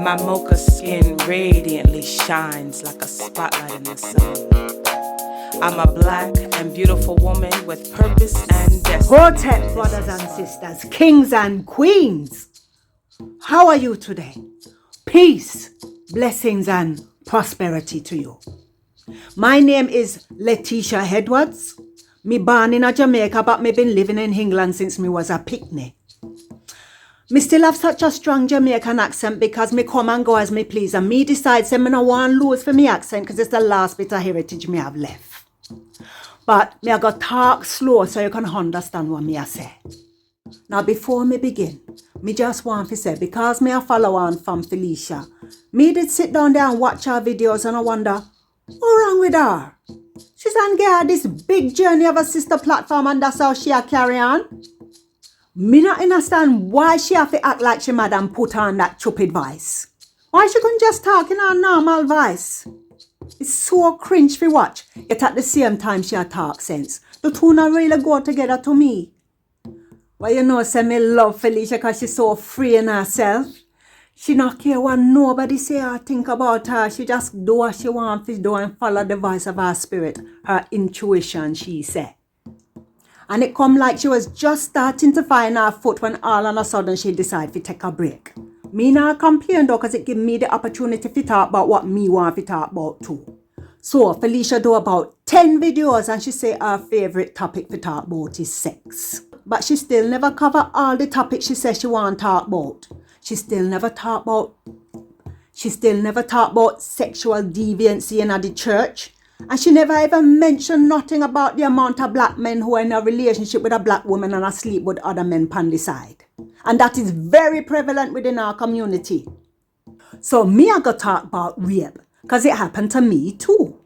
My mocha skin radiantly shines like a spotlight in the sun. I'm a black and beautiful woman with purpose and destiny. Hotep, brothers and sisters, kings and queens. How are you today? Peace, blessings and prosperity to you. My name is Leticia Edwards. Me born in Jamaica, but me been living in England since me was a picnic. Me still have such a strong Jamaican accent because me come and go as me please, and me decide say me no want lose for me accent because it's the last bit of heritage me have left. But me I go talk slow so you can understand what me I say. Now before me begin, me just want to say, because me a follow on from Felicia, me did sit down there and watch her videos and I wonder, what's wrong with her? She's on get this big journey of a sister platform and that's how she a carry on. Me not understand why she have to act like she mad and put on that stupid voice. Why she couldn't just talk in her normal voice? It's so cringe to watch, yet at the same time she a talk sense. The two not really go together to me. Well, you know, say me love Felicia because she's so free in herself. She not care what nobody say or think about her. She just do what she want to do and follow the voice of her spirit, her intuition, she say. And it come like she was just starting to find her foot when all of a sudden she decided to take a break. Me not complain though, because it give me the opportunity to talk about what me want to talk about too. So Felicia do about 10 videos and she say her favorite topic to talk about is sex. But she still never cover all the topics she says she want to talk about. She still never talk about sexual deviancy in the church. And she never even mentioned nothing about the amount of black men who are in a relationship with a black woman and asleep with other men on the side. And that is very prevalent within our community. So me I go talk about rape, because it happened to me too.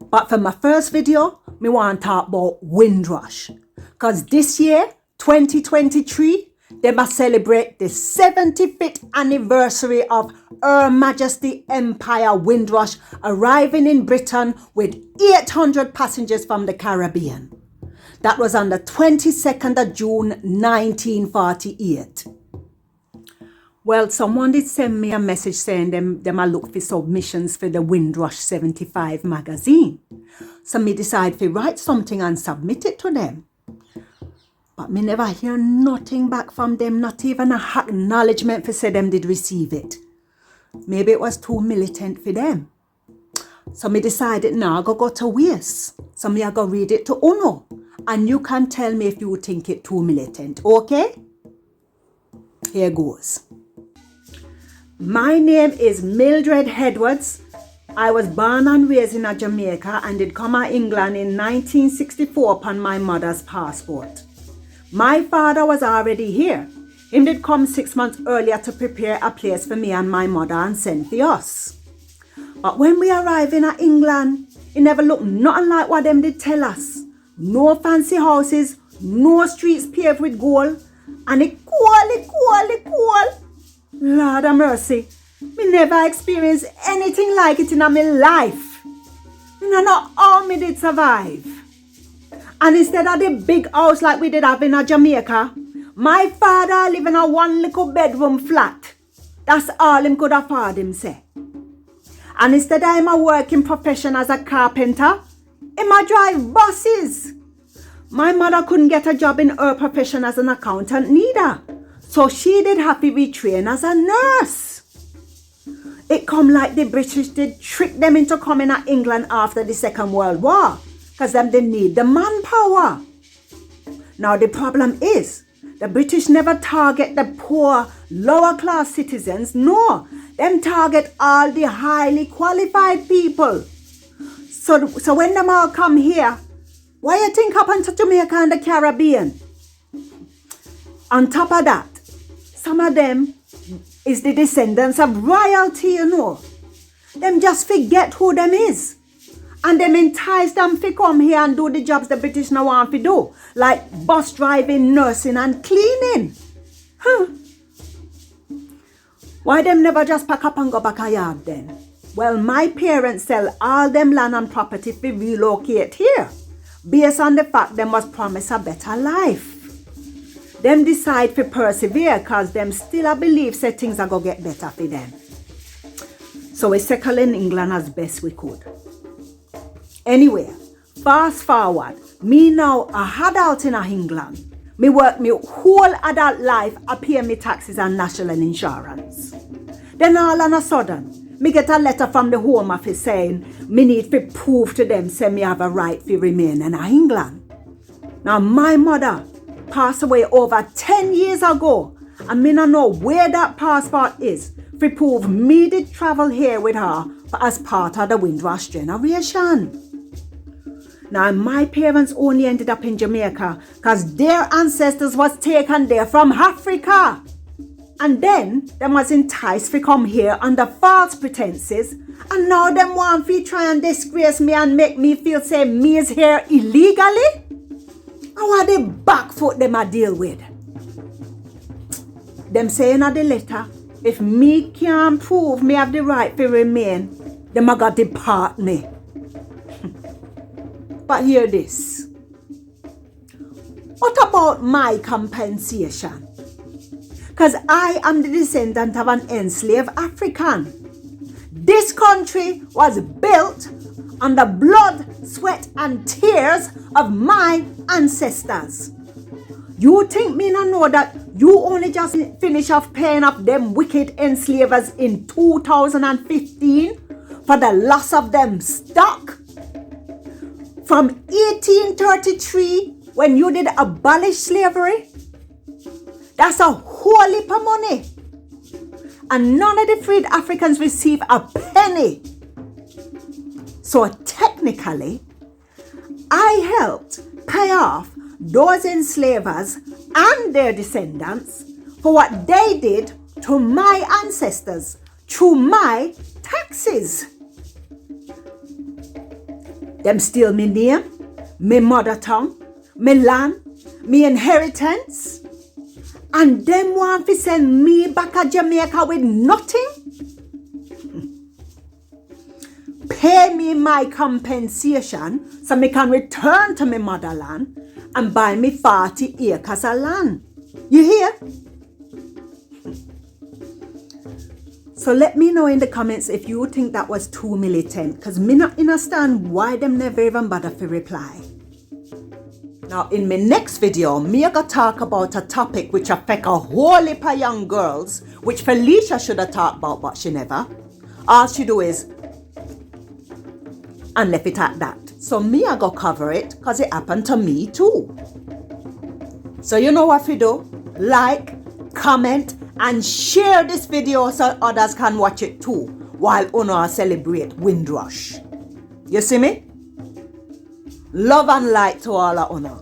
But for my first video, me want to talk about Windrush. Because this year, 2023, they must celebrate the 75th anniversary of Her Majesty Empire Windrush arriving in Britain with 800 passengers from the Caribbean. That was on the 22nd of June 1948. Well, someone did send me a message saying them I look for submissions for the Windrush 75 magazine. So me decided to write something and submit it to them. But me never hear nothing back from them, not even a acknowledgement for say them did receive it. Maybe it was too militant for them. So me decided now I go to waste. So me I go read it to Uno. And you can tell me if you think it too militant, okay? Here goes. My name is Mildred Edwards. I was born and raised in Jamaica and did come to England in 1964 upon my mother's passport. My father was already here. He did come 6 months earlier to prepare a place for me and my mother and send for us. But when we arrived in England, it never looked nothing like what them did tell us. No fancy houses, no streets paved with gold, and it cool. Lord of mercy, me never experienced anything like it in my life. You know how me did survive. And instead of the big house like we did have in Jamaica, my father live in a one little bedroom flat. That's all him could afford, him say. And instead of him a working profession as a carpenter, him a drive buses. My mother couldn't get a job in her profession as an accountant neither. So she did have to be trained as a nurse. It come like the British did trick them into coming to England after the Second World War. Because them they need the manpower. Now the problem is, the British never target the poor, lower class citizens. No, them target all the highly qualified people. So when them all come here, why you think happened to Jamaica and the Caribbean? On top of that, some of them is the descendants of royalty, you know. Them just forget who them is. And them entice them to come here and do the jobs the British now want to do. Like bus driving, nursing and cleaning. Why them never just pack up and go back a yard then? Well, my parents sell all them land and property to relocate here. Based on the fact them was promised a better life. them decide to persevere because them still a believe say things are going to get better for them. So we settle in England as best we could. Anyway, fast forward, me now a adult in England. Me work me whole adult life, I pay me taxes and national insurance. Then all on a sudden, me get a letter from the Home Office saying me need to prove to them say me have a right to remain in England. Now my mother passed away over 10 years ago and me not know where that passport is to prove me did travel here with her as part of the Windrush generation. Now, my parents only ended up in Jamaica because their ancestors was taken there from Africa. And then, them was enticed to come here under false pretenses. And now them want to try and disgrace me and make me feel say me is here illegally? How are they back foot them I deal with? Them saying in the letter, if me can't prove me have the right to remain, them I got depart me. But hear this. What about my compensation? Because I am the descendant of an enslaved African. This country was built on the blood, sweat, and tears of my ancestors. You think me not know that you only just finish off paying off them wicked enslavers in 2015 for the loss of them stock? From 1833, when you did abolish slavery, that's a whole heap of money. And none of the freed Africans receive a penny. So technically, I helped pay off those enslavers and their descendants for what they did to my ancestors through my taxes. Them steal me name, me mother tongue, me land, me inheritance. And them want to send me back to Jamaica with nothing? Pay me my compensation so me can return to my motherland and buy me 40 acres of land. You hear? So let me know in the comments if you think that was too militant, because me not understand why them never even bother to reply. Now in my next video, me gonna talk about a topic which affect a whole heap of young girls, which Felicia should have talked about, but she never. All she do is and left it at that. So me I go cover it because it happened to me too. So you know what we do? Like, comment, and share this video so others can watch it too while Una celebrate Windrush. You see me? Love and light to all of Una.